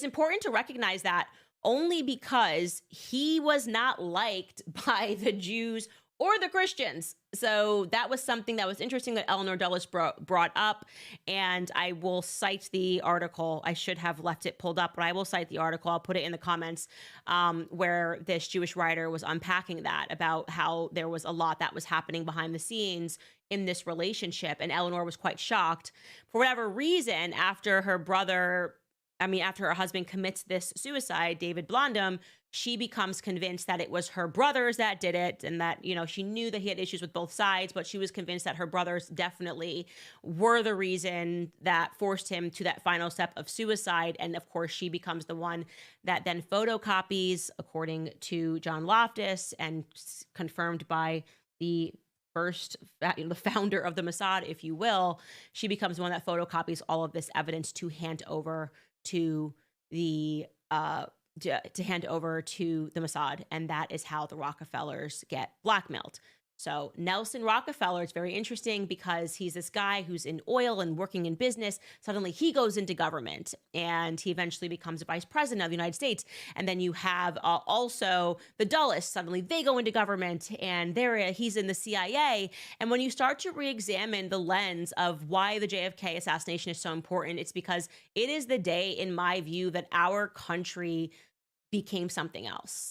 it's important to recognize that only because he was not liked by the Jews or the Christians. So that was something that was interesting that Eleanor Dulles brought up. And I will cite the article. I should have left it pulled up, but I will cite the article. I'll put it in the comments, where this Jewish writer was unpacking that about how there was a lot that was happening behind the scenes in this relationship. And Eleanor was quite shocked for whatever reason after her husband commits this suicide, David Blondum, she becomes convinced that it was her brothers that did it, and that, she knew that he had issues with both sides, but she was convinced that her brothers definitely were the reason that forced him to that final step of suicide. And of course, she becomes the one that then photocopies, according to John Loftus, and confirmed by the the founder of the Mossad, if you will. She becomes the one that photocopies all of this evidence to hand over to the Mossad, and that is how the Rockefellers get blackmailed. So Nelson Rockefeller is very interesting because he's this guy who's in oil and working in business. Suddenly he goes into government, and he eventually becomes a vice president of the United States. And then you have also the Dulles. Suddenly they go into government, and he's in the CIA. And when you start to re-examine the lens of why the JFK assassination is so important, it's because it is the day, in my view, that our country became something else.